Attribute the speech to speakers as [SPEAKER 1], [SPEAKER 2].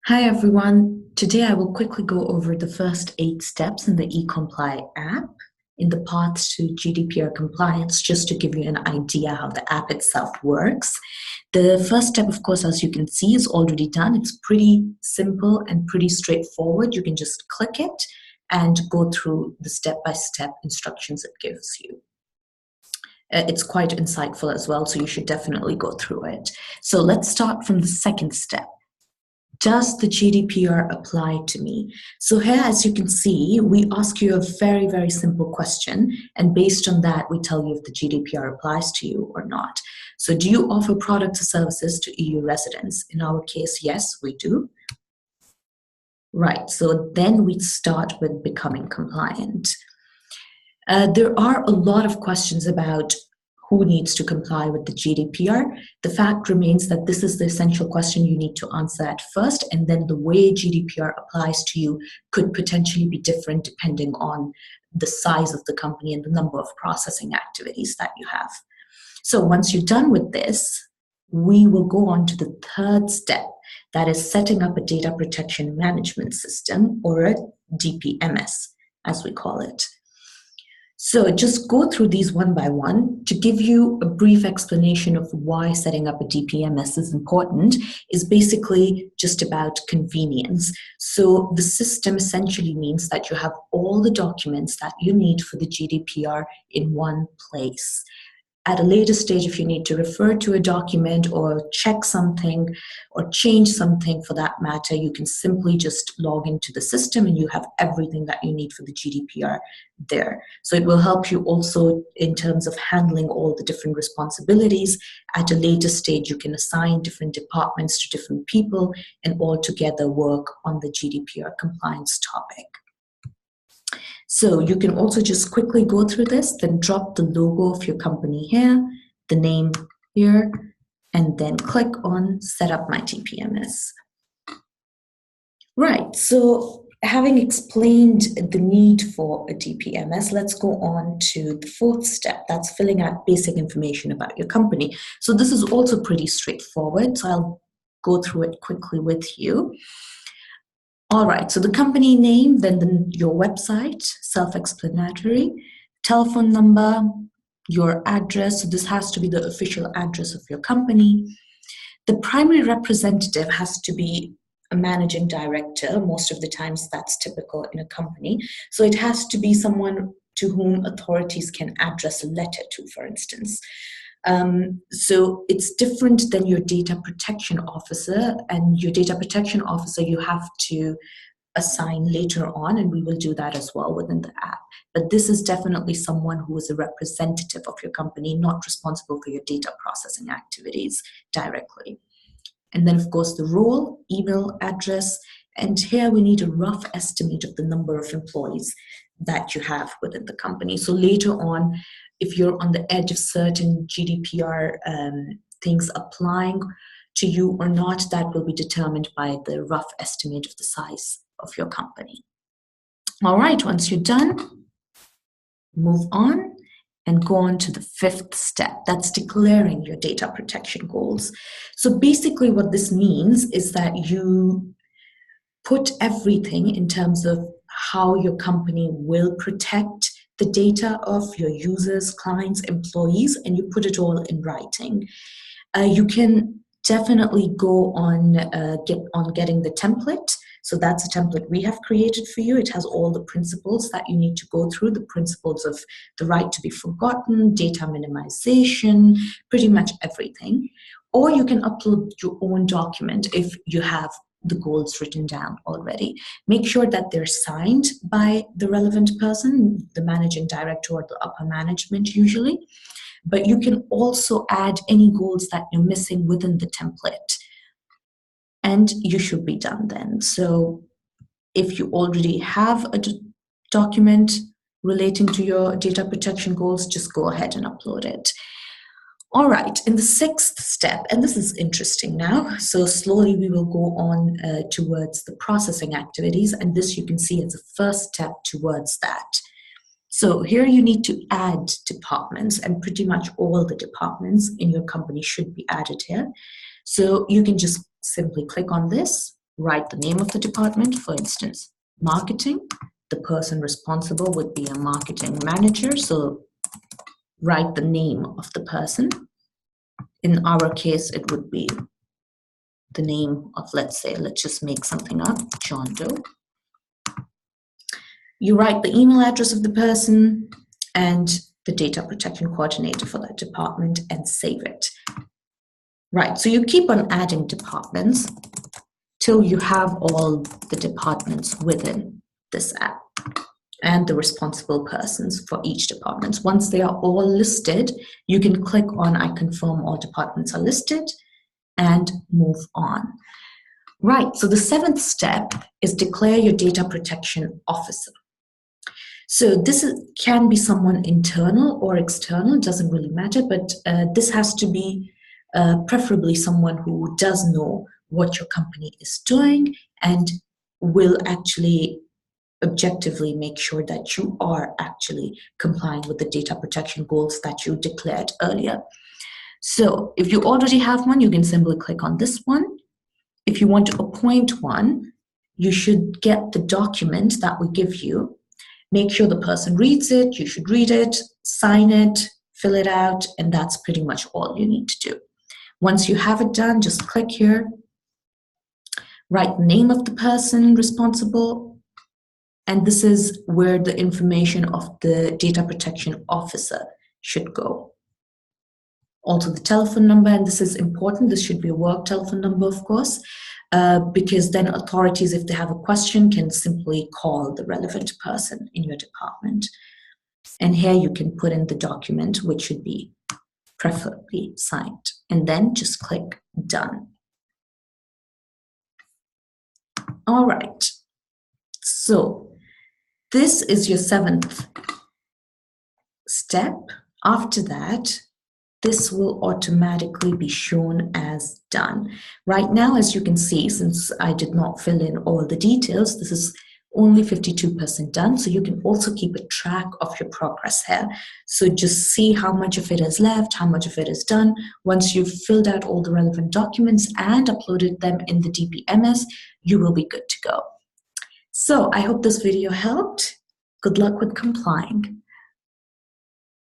[SPEAKER 1] Hi everyone. Today I will quickly go over the first 8 steps in the ECOMPLY app in the path to GDPR compliance, just to give you an idea how the app itself works. The first step, of course, as you can see, is already done. It's pretty simple and pretty straightforward. You can just click it and go through the step-by-step instructions it gives you. It's quite insightful as well, so you should definitely go through it. So let's start from the second step. Does the GDPR apply to me? So here, as you can see, we ask you a very, very simple question. And based on that, we tell you if the GDPR applies to you or not. So do you offer products or services to EU residents? In our case, yes, we do. Right, so then we start with becoming compliant. There are a lot of questions about who needs to comply with the GDPR. The fact remains that this is the essential question you need to answer at first, and then the way GDPR applies to you could potentially be different depending on the size of the company and the number of processing activities that you have. So once you're done with this, we will go on to the third step, that is setting up a data protection management system, or a DPMS, as we call it. So just go through these one by one. To give you a brief explanation of why setting up a DPMS is important is basically just about convenience. So the system essentially means that you have all the documents that you need for the GDPR in one place. At a later stage, if you need to refer to a document or check something or change something for that matter, you can simply just log into the system and you have everything that you need for the GDPR there. So it will help you also in terms of handling all the different responsibilities. At a later stage, you can assign different departments to different people and all together work on the GDPR compliance topic. So you can also just quickly go through this, then drop the logo of your company here, the name here, and then click on Set Up My DPMS. Right, so having explained the need for a DPMS, let's go on to the fourth step. That's filling out basic information about your company. So this is also pretty straightforward, so I'll go through it quickly with you. All right, so the company name, then your website, self-explanatory, telephone number, your address. So this has to be the official address of your company. The primary representative has to be a managing director. Most of the times that's typical in a company. So it has to be someone to whom authorities can address a letter to, for instance. So it's different than your data protection officer, and your data protection officer you have to assign later on, and we will do that as well within the app. But this is definitely someone who is a representative of your company, not responsible for your data processing activities directly. And then, of course, the role, email address, and here we need a rough estimate of the number of employees that you have within the company. So later on, if you're on the edge of certain GDPR things applying to you or not, that will be determined by the rough estimate of the size of your company. All right, once you're done, move on and go on to the fifth step. That's declaring your data protection goals. So basically what this means is that you put everything in terms of how your company will protect the data of your users, clients, employees, and you put it all in writing. You can definitely go on getting the template. So that's a template we have created for you. It has all the principles that you need to go through, the principles of the right to be forgotten, data minimization, pretty much everything. Or you can upload your own document if you have the goals written down already. Make sure that they're signed by the relevant person, the managing director or the upper management usually. But you can also add any goals that you're missing within the template. And you should be done then. So if you already have a document relating to your data protection goals, just go ahead and upload it. All right, in the sixth step, and this is interesting now, so slowly we will go on towards the processing activities, and this you can see as a first step towards that. So here you need to add departments, and pretty much all the departments in your company should be added here. So you can just simply click on this, write the name of the department, for instance, marketing. The person responsible would be a marketing manager, so write the name of the person. In our case, it would be the name of, let's just make something up, John Doe. You write the email address of the person and the data protection coordinator for that department and save it. Right, so you keep on adding departments till you have all the departments within this app and the responsible persons for each department. Once they are all listed, you can click on I confirm all departments are listed and move on. Right, so the 7th step is declare your data protection officer. So this can be someone internal or external, doesn't really matter, but this has to be preferably someone who does know what your company is doing and will actually objectively make sure that you are actually complying with the data protection goals that you declared earlier. So if you already have one, you can simply click on this one. If you want to appoint one, you should get the document that we give you. Make sure the person reads it, you should read it, sign it, fill it out, and that's pretty much all you need to do. Once you have it done, just click here, write the name of the person responsible, and this is where the information of the data protection officer should go. Also the telephone number, and this is important, this should be a work telephone number, of course, because then authorities, if they have a question, can simply call the relevant person in your department. And here you can put in the document, which should be preferably signed, and then just click done. All right, so this is your 7th step. After that, this will automatically be shown as done. Right now, as you can see, since I did not fill in all the details, this is only 52% done. So you can also keep a track of your progress here. So just see how much of it is left, how much of it is done. Once you've filled out all the relevant documents and uploaded them in the DPMS, you will be good to go. So I hope this video helped. Good luck with complying.